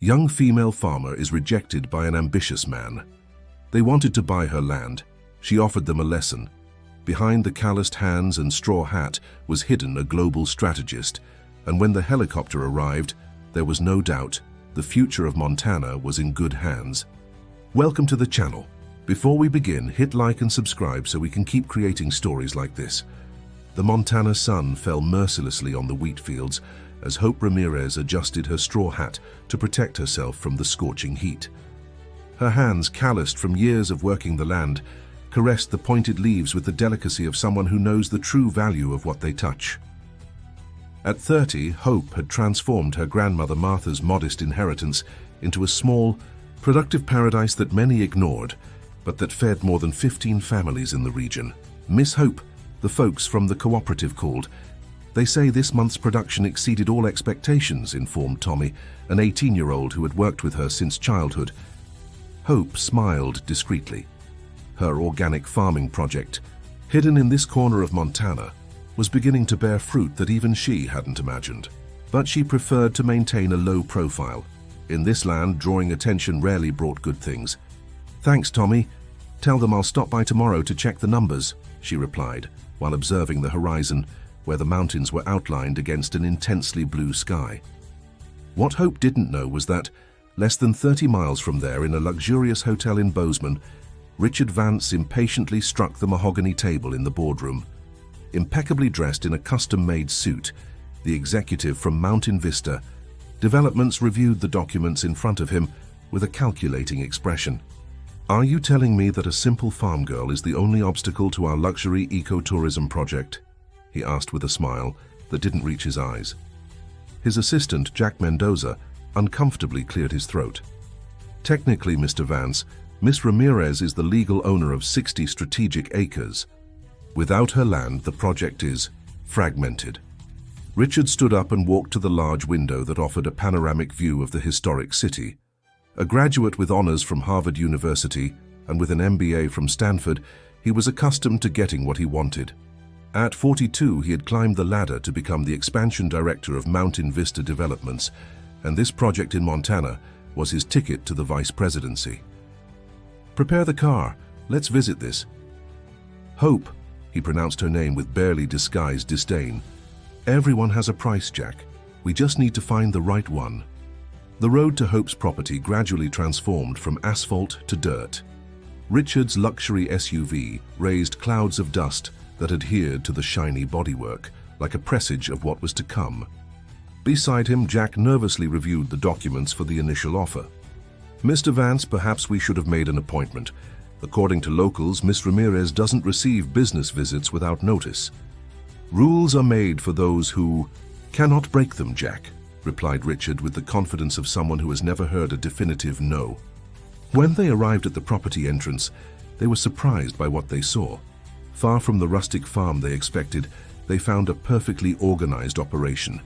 Young female farmer is rejected by an ambitious man. They wanted to buy her land. She offered them a lesson. Behind the calloused hands and straw hat was hidden a global strategist, and when the helicopter arrived, there was no doubt the future of Montana was in good hands. Welcome to the channel. Before we begin, hit like and subscribe so we can keep creating stories like this. The Montana sun fell mercilessly on the wheat fields as Hope Ramirez adjusted her straw hat to protect herself from the scorching heat. Her hands, calloused from years of working the land, caressed the pointed leaves with the delicacy of someone who knows the true value of what they touch. At 30, Hope had transformed her grandmother Martha's modest inheritance into a small, productive paradise that many ignored, but that fed more than 15 families in the region. Miss Hope, the folks from the cooperative called. They say this month's production exceeded all expectations, informed Tommy, an 18-year-old who had worked with her since childhood. Hope smiled discreetly. Her organic farming project, hidden in this corner of Montana, was beginning to bear fruit that even she hadn't imagined. But she preferred to maintain a low profile. In this land, drawing attention rarely brought good things. "Thanks, Tommy. Tell them I'll stop by tomorrow to check the numbers," she replied, while observing the horizon, where the mountains were outlined against an intensely blue sky. What Hope didn't know was that, less than 30 miles from there in a luxurious hotel in Bozeman, Richard Vance impatiently struck the mahogany table in the boardroom. Impeccably dressed in a custom-made suit, the executive from Mountain Vista Developments reviewed the documents in front of him with a calculating expression. "Are you telling me that a simple farm girl is the only obstacle to our luxury ecotourism project?" he asked with a smile that didn't reach his eyes. His assistant, Jack Mendoza, uncomfortably cleared his throat. "Technically, Mr. Vance, Miss Ramirez is the legal owner of 60 strategic acres. Without her land, the project is fragmented." Richard stood up and walked to the large window that offered a panoramic view of the historic city. A graduate with honors from Harvard University and with an MBA from Stanford, he was accustomed to getting what he wanted. At 42, he had climbed the ladder to become the expansion director of Mountain Vista Developments, and this project in Montana was his ticket to the vice presidency. "Prepare the car. Let's visit this." "Hope," he pronounced her name with barely disguised disdain. "Everyone has a price, Jack. We just need to find the right one." The road to Hope's property gradually transformed from asphalt to dirt. Richard's luxury SUV raised clouds of dust that adhered to the shiny bodywork, like a presage of what was to come. Beside him, Jack nervously reviewed the documents for the initial offer. "Mr. Vance, perhaps we should have made an appointment. According to locals, Miss Ramirez doesn't receive business visits without notice." "Rules are made for those who cannot break them, Jack," replied Richard with the confidence of someone who has never heard a definitive no. When they arrived at the property entrance, they were surprised by what they saw. Far from the rustic farm they expected, they found a perfectly organized operation.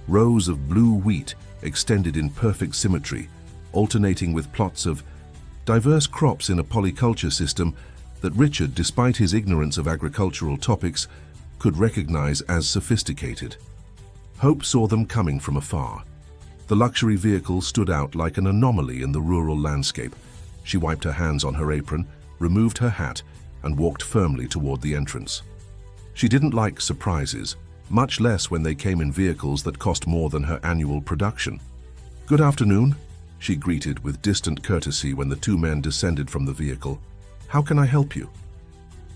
Rows of blue wheat extended in perfect symmetry, alternating with plots of diverse crops in a polyculture system that Richard, despite his ignorance of agricultural topics, could recognize as sophisticated. Hope saw them coming from afar. The luxury vehicle stood out like an anomaly in the rural landscape. She wiped her hands on her apron, removed her hat, and walked firmly toward the entrance. She didn't like surprises, much less when they came in vehicles that cost more than her annual production. "Good afternoon," she greeted with distant courtesy when the two men descended from the vehicle. "How can I help you?"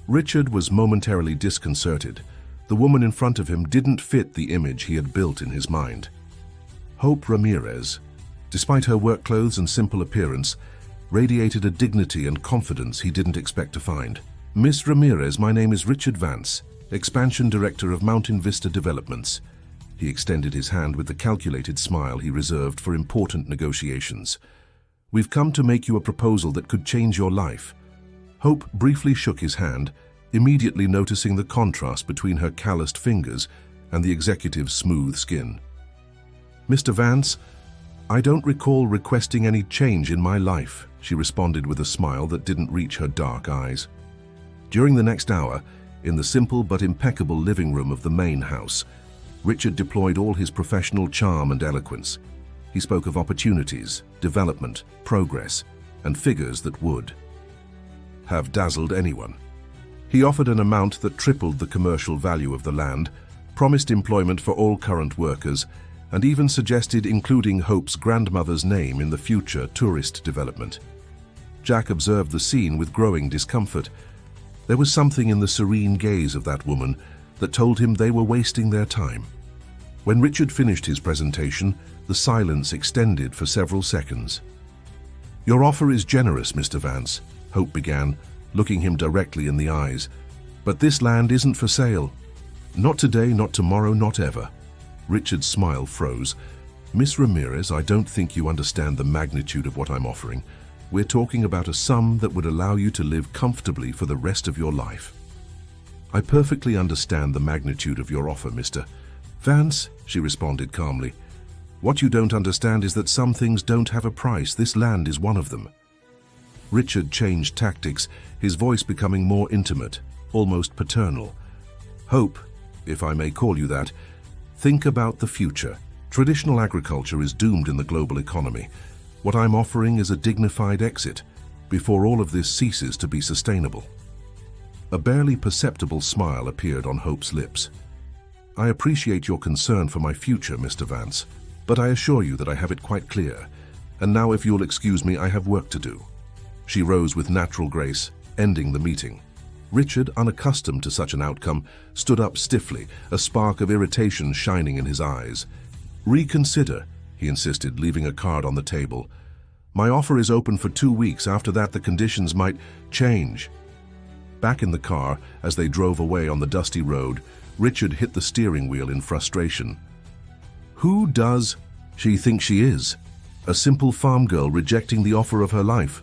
Richard was momentarily disconcerted. The woman in front of him didn't fit the image he had built in his mind. Hope Ramirez, despite her work clothes and simple appearance, radiated a dignity and confidence he didn't expect to find. "Miss Ramirez, my name is Richard Vance, Expansion Director of Mountain Vista Developments." He extended his hand with the calculated smile he reserved for important negotiations. "We've come to make you a proposal that could change your life." Hope briefly shook his hand, immediately noticing the contrast between her calloused fingers and the executive's smooth skin. "Mr. Vance, I don't recall requesting any change in my life," she responded with a smile that didn't reach her dark eyes. During the next hour, in the simple but impeccable living room of the main house, Richard deployed all his professional charm and eloquence. He spoke of opportunities, development, progress, and figures that would have dazzled anyone. He offered an amount that tripled the commercial value of the land, promised employment for all current workers, and even suggested including Hope's grandmother's name in the future tourist development. Jack observed the scene with growing discomfort. There was something in the serene gaze of that woman that told him they were wasting their time. When Richard finished his presentation, the silence extended for several seconds. "Your offer is generous, Mr. Vance," Hope began, looking him directly in the eyes. "But this land isn't for sale. Not today, not tomorrow, not ever." Richard's smile froze. "Miss Ramirez, I don't think you understand the magnitude of what I'm offering. We're talking about a sum that would allow you to live comfortably for the rest of your life." "I perfectly understand the magnitude of your offer, Mr. Vance," she responded calmly. "What you don't understand is that some things don't have a price. This land is one of them." Richard changed tactics, his voice becoming more intimate, almost paternal. "Hope, if I may call you that, think about the future. Traditional agriculture is doomed in the global economy. What I'm offering is a dignified exit before all of this ceases to be sustainable." A barely perceptible smile appeared on Hope's lips. "I appreciate your concern for my future, Mr. Vance, but I assure you that I have it quite clear. And now, if you'll excuse me, I have work to do." She rose with natural grace, ending the meeting. Richard, unaccustomed to such an outcome, stood up stiffly, a spark of irritation shining in his eyes. "Reconsider," he insisted, leaving a card on the table. "My offer is open for 2 weeks. After that, the conditions might change." Back in the car, as they drove away on the dusty road, Richard hit the steering wheel in frustration. Who does she think she is? A simple farm girl rejecting the offer of her life?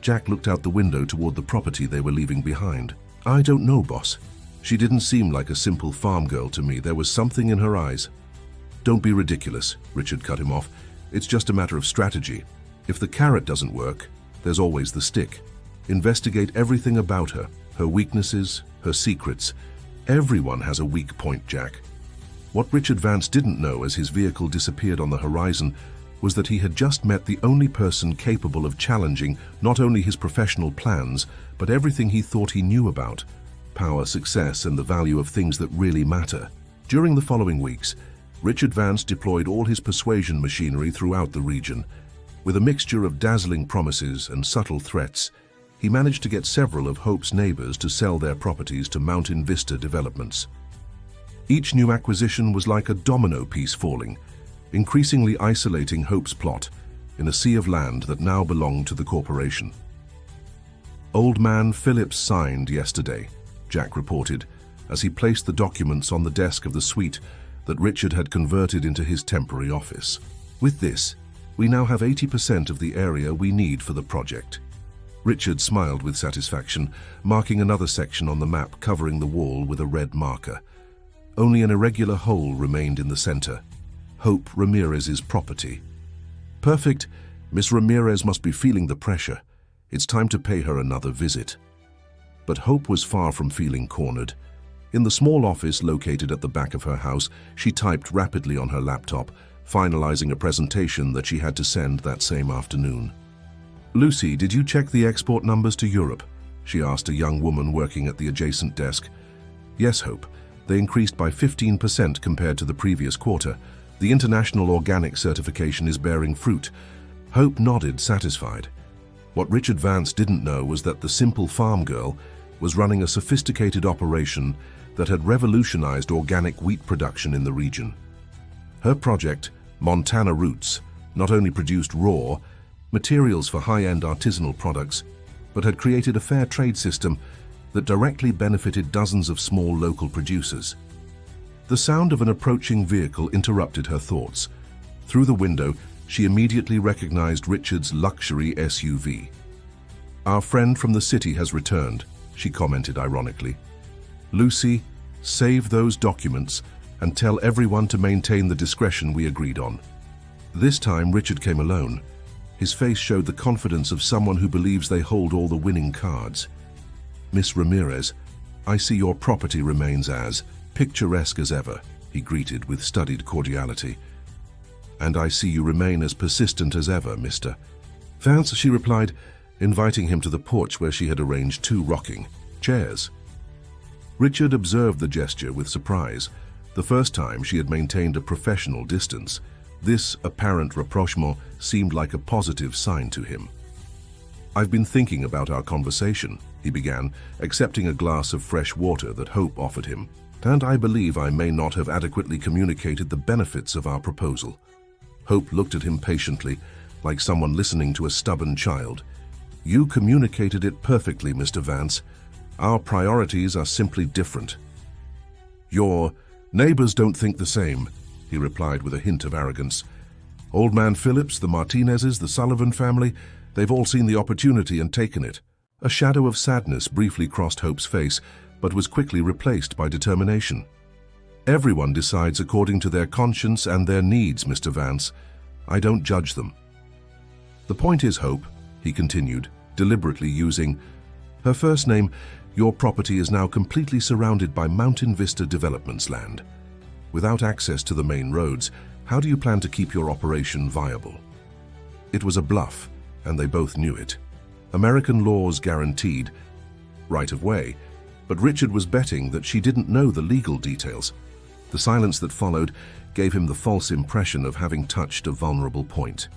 Jack looked out the window toward the property they were leaving behind. "I don't know, boss. She didn't seem like a simple farm girl to me. There was something in her eyes." "Don't be ridiculous," Richard cut him off. "It's just a matter of strategy. If the carrot doesn't work, there's always the stick. Investigate everything about her, her weaknesses, her secrets. Everyone has a weak point, Jack." What Richard Vance didn't know as his vehicle disappeared on the horizon was that he had just met the only person capable of challenging not only his professional plans, but everything he thought he knew about power, success, and the value of things that really matter. During the following weeks, Richard Vance deployed all his persuasion machinery throughout the region. With a mixture of dazzling promises and subtle threats, he managed to get several of Hope's neighbors to sell their properties to Mountain Vista Developments. Each new acquisition was like a domino piece falling, increasingly isolating Hope's plot in a sea of land that now belonged to the corporation. "Old man Phillips signed yesterday," Jack reported, as he placed the documents on the desk of the suite that Richard had converted into his temporary office. "With this, we now have 80% of the area we need for the project." Richard smiled with satisfaction, marking another section on the map covering the wall with a red marker. Only an irregular hole remained in the center. Hope Ramirez's property. "Perfect. Miss Ramirez must be feeling the pressure. It's time to pay her another visit." But Hope was far from feeling cornered. In the small office located at the back of her house, she typed rapidly on her laptop, finalizing a presentation that she had to send that same afternoon. "Lucy, did you check the export numbers to Europe?" she asked a young woman working at the adjacent desk. "Yes, Hope. They increased by 15% compared to the previous quarter. The international organic certification is bearing fruit." Hope nodded, satisfied. What Richard Vance didn't know was that the simple farm girl was running a sophisticated operation that had revolutionized organic wheat production in the region. Her project, Montana Roots, not only produced raw materials for high-end artisanal products, but had created a fair trade system that directly benefited dozens of small local producers. The sound of an approaching vehicle interrupted her thoughts. Through the window, she immediately recognized Richard's luxury SUV. "Our friend from the city has returned," she commented ironically. "Lucy, save those documents and tell everyone to maintain the discretion we agreed on." This time, Richard came alone. His face showed the confidence of someone who believes they hold all the winning cards. "Miss Ramirez, I see your property remains as picturesque as ever," he greeted with studied cordiality. "And I see you remain as persistent as ever, Mr. Vance," she replied, inviting him to the porch where she had arranged 2 rocking chairs. Richard observed the gesture with surprise. The first time she had maintained a professional distance. This apparent rapprochement seemed like a positive sign to him. "I've been thinking about our conversation," he began, accepting a glass of fresh water that Hope offered him, "and I believe I may not have adequately communicated the benefits of our proposal." Hope looked at him patiently, like someone listening to a stubborn child. "You communicated it perfectly, Mr. Vance. Our priorities are simply different." "Your neighbors don't think the same," he replied with a hint of arrogance. "Old man Phillips, the Martinezes, the Sullivan family, they've all seen the opportunity and taken it." A shadow of sadness briefly crossed Hope's face, but was quickly replaced by determination. "Everyone decides according to their conscience and their needs, Mr. Vance. I don't judge them." "The point is, Hope," he continued, deliberately using her first name, "your property is now completely surrounded by Mountain Vista Development's land. Without access to the main roads, how do you plan to keep your operation viable?" It was a bluff, and they both knew it. American laws guaranteed right of way, but Richard was betting that she didn't know the legal details. The silence that followed gave him the false impression of having touched a vulnerable point.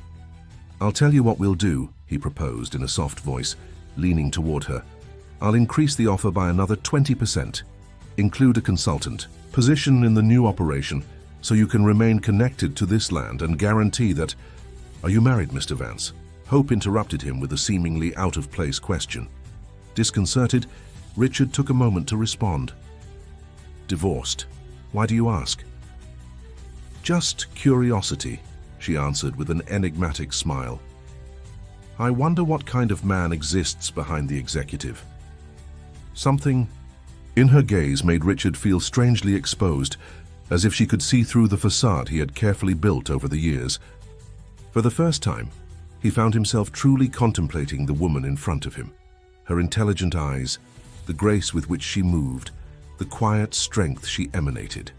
"I'll tell you what we'll do," he proposed in a soft voice, leaning toward her. "I'll increase the offer by another 20%. Include a consultant position in the new operation so you can remain connected to this land and guarantee that—" "Are you married, Mr. Vance?" Hope interrupted him with a seemingly out-of-place question. Disconcerted, Richard took a moment to respond. "Divorced. Why do you ask?" "Just curiosity," she answered with an enigmatic smile. "I wonder what kind of man exists behind the executive. Something—" In her gaze made Richard feel strangely exposed, as if she could see through the facade he had carefully built over the years. For the first time, he found himself truly contemplating the woman in front of him. Her intelligent eyes, the grace with which she moved, the quiet strength she emanated.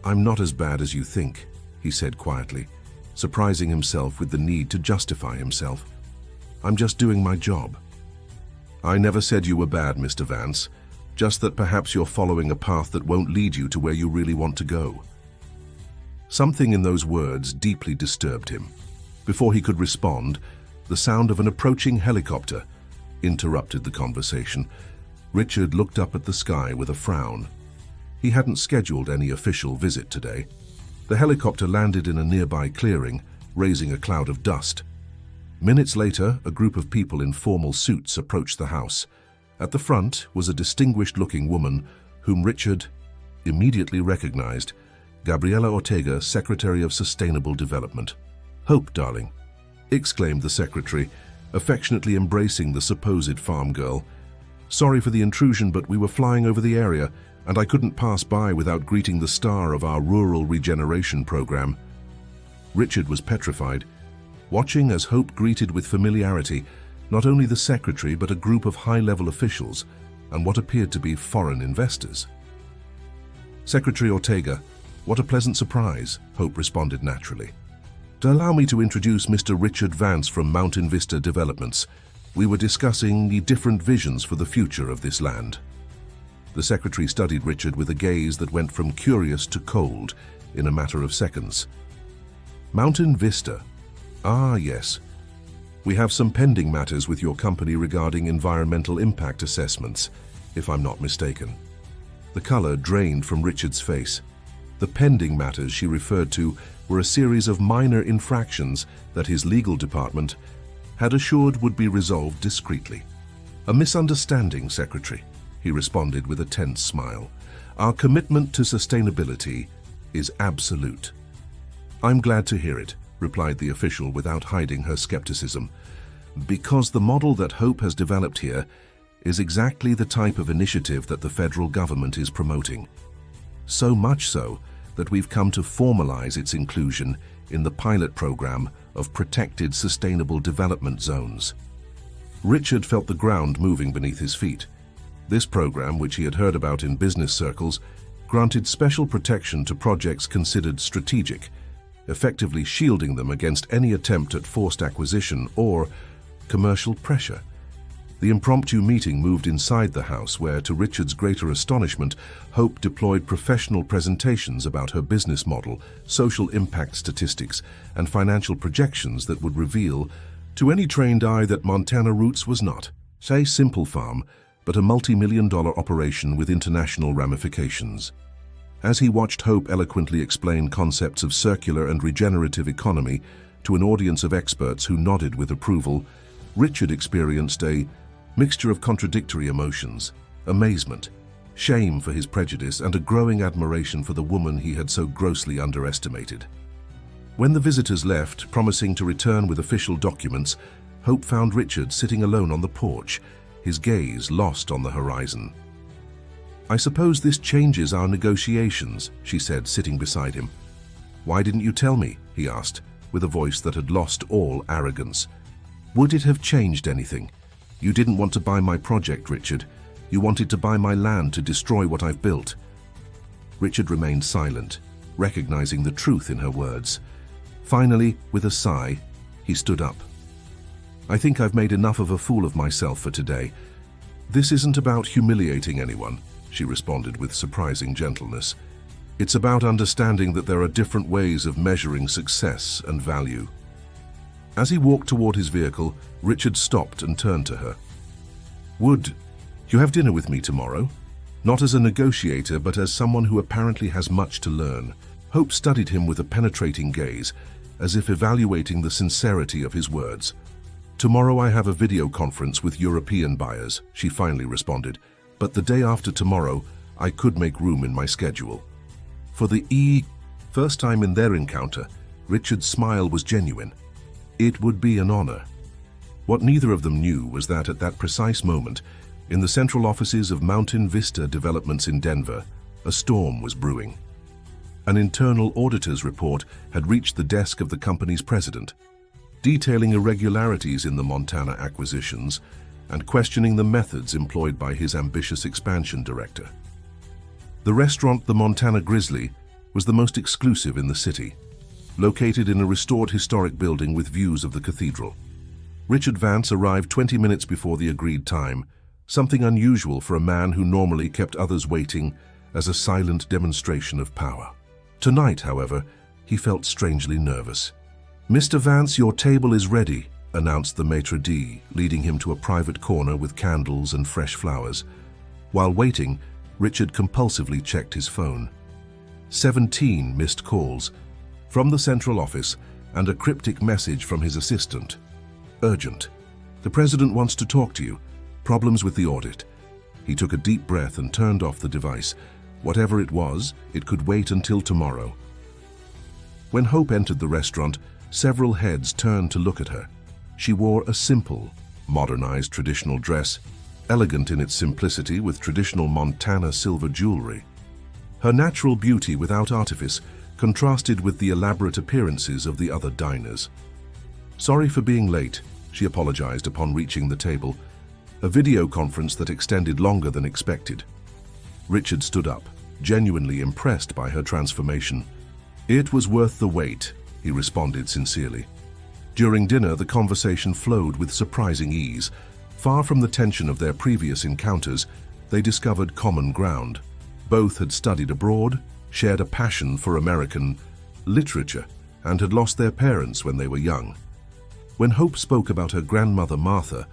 "I'm not as bad as you think," he said quietly, surprising himself with the need to justify himself. "I'm just doing my job." "I never said you were bad, Mr. Vance. Just that perhaps you're following a path that won't lead you to where you really want to go." Something in those words deeply disturbed him. Before he could respond, the sound of an approaching helicopter interrupted the conversation. Richard looked up at the sky with a frown. He hadn't scheduled any official visit today. The helicopter landed in a nearby clearing, raising a cloud of dust. Minutes later, a group of people in formal suits approached the house. At the front was a distinguished-looking woman whom Richard immediately recognized, Gabriela Ortega, Secretary of Sustainable Development. "Hope, darling," exclaimed the secretary, affectionately embracing the supposed farm girl. "Sorry for the intrusion, but we were flying over the area, and I couldn't pass by without greeting the star of our rural regeneration program." Richard was petrified, watching as Hope greeted with familiarity not only the secretary but a group of high-level officials and what appeared to be foreign investors. "Secretary Ortega, what a pleasant surprise," Hope responded naturally. "Allow me to introduce Mr. Richard Vance from Mountain Vista Developments. We were discussing the different visions for the future of this land." The secretary studied Richard with a gaze that went from curious to cold in a matter of seconds. "Mountain Vista? Ah, yes. We have some pending matters with your company regarding environmental impact assessments, if I'm not mistaken." The color drained from Richard's face. The pending matters she referred to were a series of minor infractions that his legal department had assured would be resolved discreetly. "A misunderstanding, Secretary," he responded with a tense smile. "Our commitment to sustainability is absolute." "I'm glad to hear it," replied the official without hiding her skepticism, "because the model that Hope has developed here is exactly the type of initiative that the federal government is promoting. So much so that we've come to formalize its inclusion in the pilot program of protected sustainable development zones." Richard felt the ground moving beneath his feet. This program, which he had heard about in business circles, granted special protection to projects considered strategic, effectively shielding them against any attempt at forced acquisition or commercial pressure. The impromptu meeting moved inside the house where, to Richard's greater astonishment, Hope deployed professional presentations about her business model, social impact statistics, and financial projections that would reveal, to any trained eye, that Montana Roots was not a simple farm, but a multi-million-dollar operation with international ramifications. As he watched Hope eloquently explain concepts of circular and regenerative economy to an audience of experts who nodded with approval, Richard experienced a mixture of contradictory emotions: amazement, shame for his prejudice, and a growing admiration for the woman he had so grossly underestimated. When the visitors left, promising to return with official documents, Hope found Richard sitting alone on the porch, his gaze lost on the horizon. "I suppose this changes our negotiations," she said, sitting beside him. "Why didn't you tell me?" he asked, with a voice that had lost all arrogance. "Would it have changed anything? You didn't want to buy my project, Richard. You wanted to buy my land to destroy what I've built." Richard remained silent, recognizing the truth in her words. Finally, with a sigh, he stood up. "I think I've made enough of a fool of myself for today. This isn't about humiliating anyone," she responded with surprising gentleness. "It's about understanding that there are different ways of measuring success and value." As he walked toward his vehicle, Richard stopped and turned to her. "Would you have dinner with me tomorrow? Not as a negotiator, but as someone who apparently has much to learn." Hope studied him with a penetrating gaze, as if evaluating the sincerity of his words. "Tomorrow I have a video conference with European buyers," she finally responded, "but the day after tomorrow I could make room in my schedule." For the first time in their encounter, Richard's smile was genuine. It would be an honor. What neither of them knew was that at that precise moment, in the central offices of Mountain Vista Developments in Denver, a storm was brewing. An internal auditor's report had reached the desk of the company's president, detailing irregularities in the Montana acquisitions and questioning the methods employed by his ambitious expansion director. The restaurant, the Montana Grizzly, was the most exclusive in the city, located in a restored historic building with views of the cathedral. Richard Vance arrived 20 minutes before the agreed time, something unusual for a man who normally kept others waiting as a silent demonstration of power. Tonight, however, he felt strangely nervous. "Mr. Vance, your table is ready," announced the maitre d', leading him to a private corner with candles and fresh flowers. While waiting, Richard compulsively checked his phone. 17 missed calls from the central office and a cryptic message from his assistant. "Urgent. The president wants to talk to you. Problems with the audit." He took a deep breath and turned off the device. Whatever it was, it could wait until tomorrow. When Hope entered the restaurant, several heads turned to look at her. She wore a simple, modernized traditional dress, elegant in its simplicity with traditional Montana silver jewelry. Her natural beauty without artifice contrasted with the elaborate appearances of the other diners. "Sorry for being late," she apologized upon reaching the table, a video conference that extended longer than expected. Richard stood up, genuinely impressed by her transformation. "It was worth the wait," he responded sincerely. During dinner, the conversation flowed with surprising ease. Far from the tension of their previous encounters, they discovered common ground. Both had studied abroad, shared a passion for American literature, and had lost their parents when they were young. When Hope spoke about her grandmother Martha,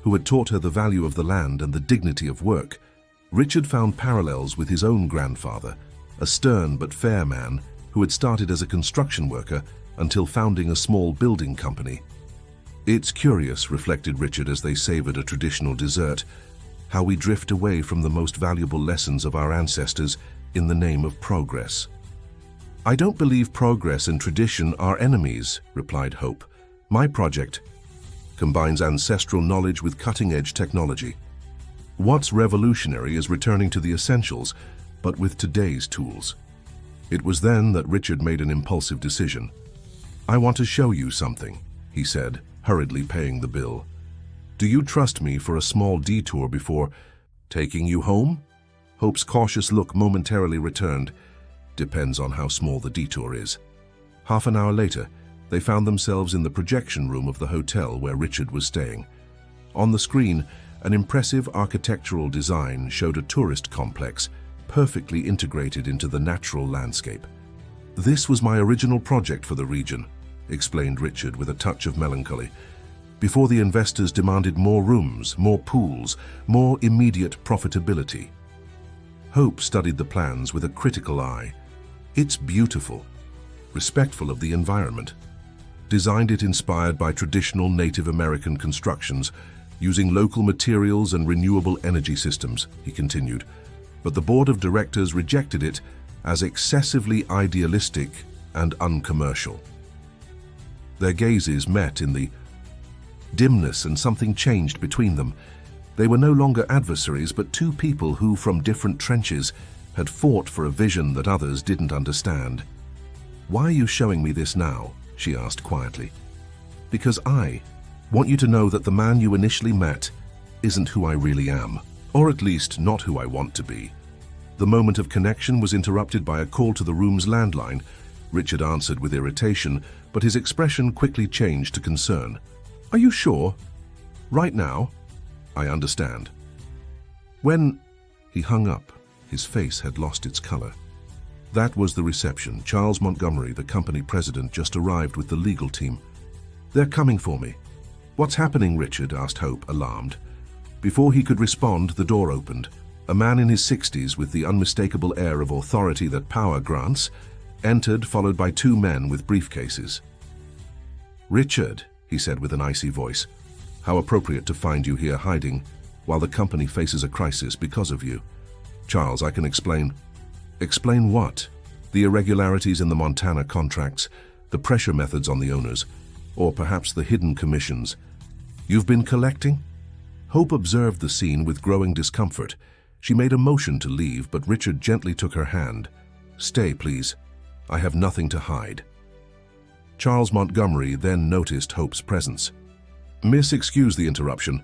who had taught her the value of the land and the dignity of work, Richard found parallels with his own grandfather, a stern but fair man who had started as a construction worker until founding a small building company. "It's curious," reflected Richard as they savored a traditional dessert, "how we drift away from the most valuable lessons of our ancestors in the name of progress." "I don't believe progress and tradition are enemies," replied Hope. "My project combines ancestral knowledge with cutting-edge technology. What's revolutionary is returning to the essentials, but with today's tools." It was then that Richard made an impulsive decision. "I want to show you something," he said, hurriedly paying the bill. "Do you trust me for a small detour before taking you home?" Hope's cautious look momentarily returned. "Depends on how small the detour is." Half an hour later, they found themselves in the projection room of the hotel where Richard was staying. On the screen, an impressive architectural design showed a tourist complex, perfectly integrated into the natural landscape. "This was my original project for the region," explained Richard with a touch of melancholy, "before the investors demanded more rooms, more pools, more immediate profitability." Hope studied the plans with a critical eye. "It's beautiful, respectful of the environment. Designed it inspired by traditional Native American constructions, using local materials and renewable energy systems," he continued. "But the board of directors rejected it as excessively idealistic and uncommercial." Their gazes met in the dimness, and something changed between them. They were no longer adversaries, but two people who, from different trenches, had fought for a vision that others didn't understand. "Why are you showing me this now?" she asked quietly. "Because I want you to know that the man you initially met isn't who I really am, or at least not who I want to be." The moment of connection was interrupted by a call to the room's landline. Richard answered with irritation, but his expression quickly changed to concern. "Are you sure? Right now? I understand." When he hung up, his face had lost its color. That was the reception. Charles Montgomery, the company president, just arrived with the legal team. "They're coming for me." "What's happening, Richard?" asked Hope, alarmed. Before he could respond, the door opened. A man in his 60s, with the unmistakable air of authority that power grants, entered, followed by two men with briefcases. "Richard," he said with an icy voice, "how appropriate to find you here hiding while the company faces a crisis because of you." "Charles, I can explain." "Explain what?" "The irregularities in the Montana contracts, the pressure methods on the owners, or perhaps the hidden commissions. You've been collecting?" Hope observed the scene with growing discomfort. She made a motion to leave, but Richard gently took her hand. "Stay, please. I have nothing to hide." Charles Montgomery then noticed Hope's presence. "Miss, excuse the interruption.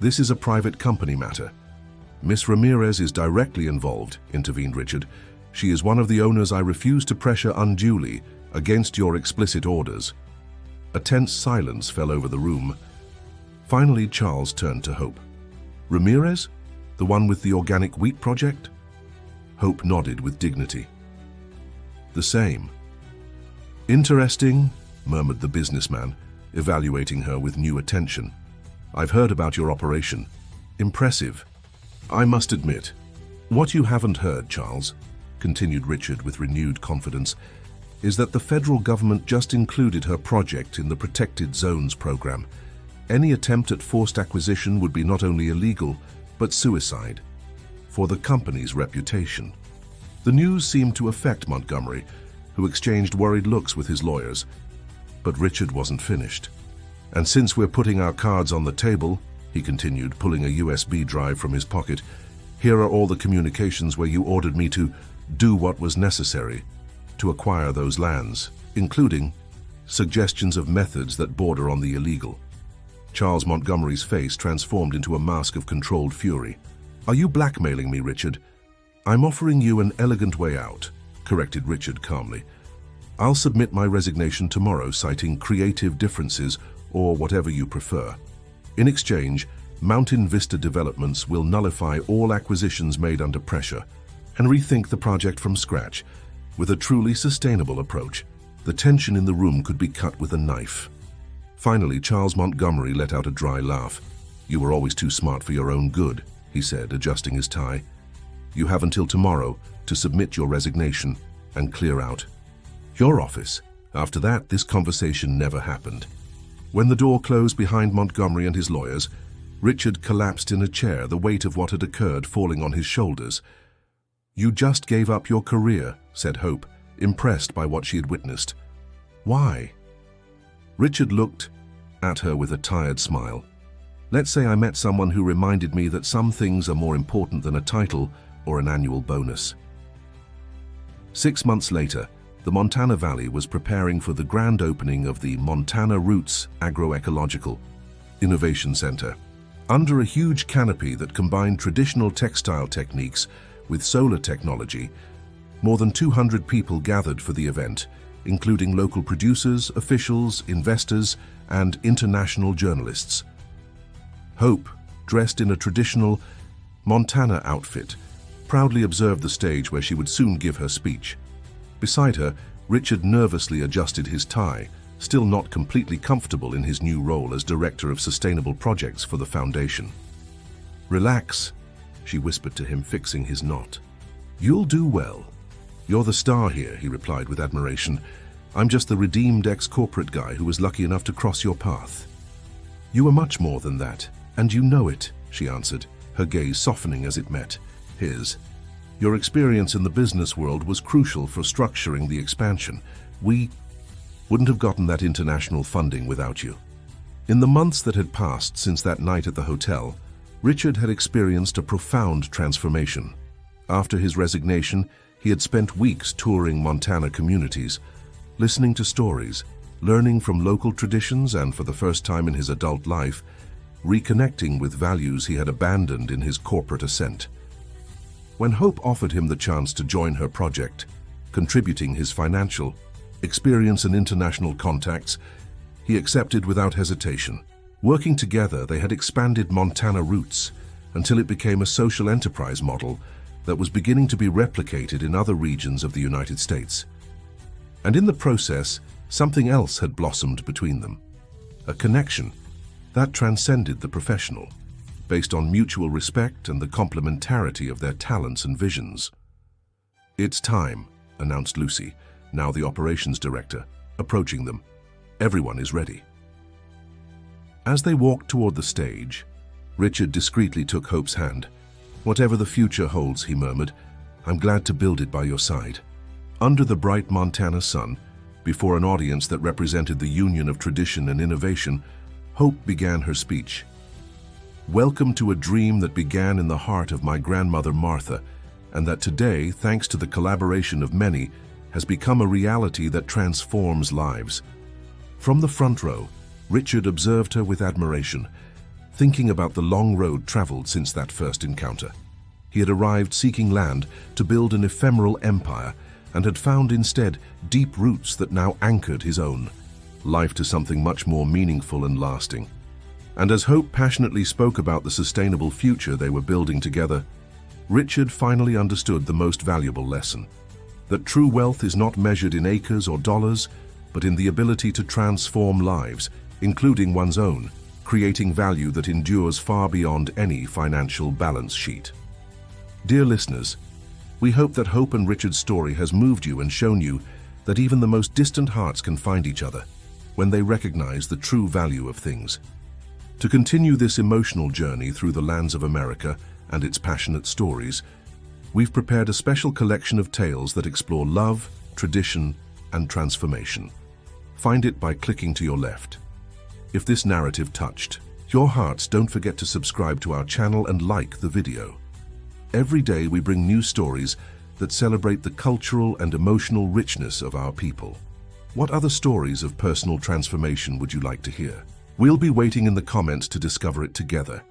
This is a private company matter." "Miss Ramirez is directly involved," intervened Richard. "She is one of the owners I refuse to pressure unduly against your explicit orders." A tense silence fell over the room. Finally, Charles turned to Hope. "Ramirez? The one with the organic wheat project?" Hope nodded with dignity. "The same." "Interesting," murmured the businessman, evaluating her with new attention. "I've heard about your operation. Impressive. I must admit, what you haven't heard, Charles," continued Richard with renewed confidence, "is that the federal government just included her project in the Protected Zones program. Any attempt at forced acquisition would be not only illegal, but suicide for the company's reputation." The news seemed to affect Montgomery, who exchanged worried looks with his lawyers. But Richard wasn't finished. "And since we're putting our cards on the table," he continued, pulling a USB drive from his pocket, "here are all the communications where you ordered me to do what was necessary to acquire those lands, including suggestions of methods that border on the illegal." Charles Montgomery's face transformed into a mask of controlled fury. "Are you blackmailing me, Richard?" "I'm offering you an elegant way out," corrected Richard calmly. "I'll submit my resignation tomorrow, citing creative differences or whatever you prefer. In exchange, Mountain Vista Developments will nullify all acquisitions made under pressure and rethink the project from scratch. With a truly sustainable approach, the tension in the room could be cut with a knife." Finally, Charles Montgomery let out a dry laugh. "You were always too smart for your own good," he said, adjusting his tie. "You have until tomorrow to submit your resignation and clear out your office." After that, this conversation never happened. When the door closed behind Montgomery and his lawyers, Richard collapsed in a chair, the weight of what had occurred falling on his shoulders. "You just gave up your career," said Hope, impressed by what she had witnessed. "Why?" Richard looked at her with a tired smile. "Let's say I met someone who reminded me that some things are more important than a title or an annual bonus." 6 months later, the Montana Valley was preparing for the grand opening of the Montana Roots Agroecological Innovation Center. Under a huge canopy that combined traditional textile techniques with solar technology, more than 200 people gathered for the event, including local producers, officials, investors, and international journalists. Hope, dressed in a traditional Montana outfit, proudly observed the stage where she would soon give her speech. Beside her, Richard nervously adjusted his tie, still not completely comfortable in his new role as Director of Sustainable Projects for the Foundation. "Relax," she whispered to him, fixing his knot. "You'll do well. You're the star here," he replied with admiration. "I'm just the redeemed ex-corporate guy who was lucky enough to cross your path." "You are much more than that, and you know it," she answered, her gaze softening as it met his. "Your experience in the business world was crucial for structuring the expansion. We wouldn't have gotten that international funding without you." In the months that had passed since that night at the hotel, Richard had experienced a profound transformation. After his resignation, he had spent weeks touring Montana communities, listening to stories, learning from local traditions, and for the first time in his adult life, reconnecting with values he had abandoned in his corporate ascent. When Hope offered him the chance to join her project, contributing his financial experience and international contacts, he accepted without hesitation. Working together, they had expanded Montana roots until it became a social enterprise model that was beginning to be replicated in other regions of the United States. And in the process, something else had blossomed between them. A connection that transcended the professional, based on mutual respect and the complementarity of their talents and visions. "It's time," announced Lucy, now the operations director, approaching them. "Everyone is ready." As they walked toward the stage, Richard discreetly took Hope's hand. "Whatever the future holds," he murmured, "I'm glad to build it by your side." Under the bright Montana sun, before an audience that represented the union of tradition and innovation, Hope began her speech. "Welcome to a dream that began in the heart of my grandmother Martha, and that today, thanks to the collaboration of many, has become a reality that transforms lives." From the front row, Richard observed her with admiration, thinking about the long road traveled since that first encounter. He had arrived seeking land to build an ephemeral empire and had found instead deep roots that now anchored his own life to something much more meaningful and lasting. And as Hope passionately spoke about the sustainable future they were building together, Richard finally understood the most valuable lesson: that true wealth is not measured in acres or dollars, but in the ability to transform lives, including one's own, creating value that endures far beyond any financial balance sheet. Dear listeners, we hope that Hope and Richard's story has moved you and shown you that even the most distant hearts can find each other when they recognize the true value of things. To continue this emotional journey through the lands of America and its passionate stories, we've prepared a special collection of tales that explore love, tradition, and transformation. Find it by clicking to your left. If this narrative touched your hearts, don't forget to subscribe to our channel and like the video. Every day we bring new stories that celebrate the cultural and emotional richness of our people. What other stories of personal transformation would you like to hear? We'll be waiting in the comments to discover it together.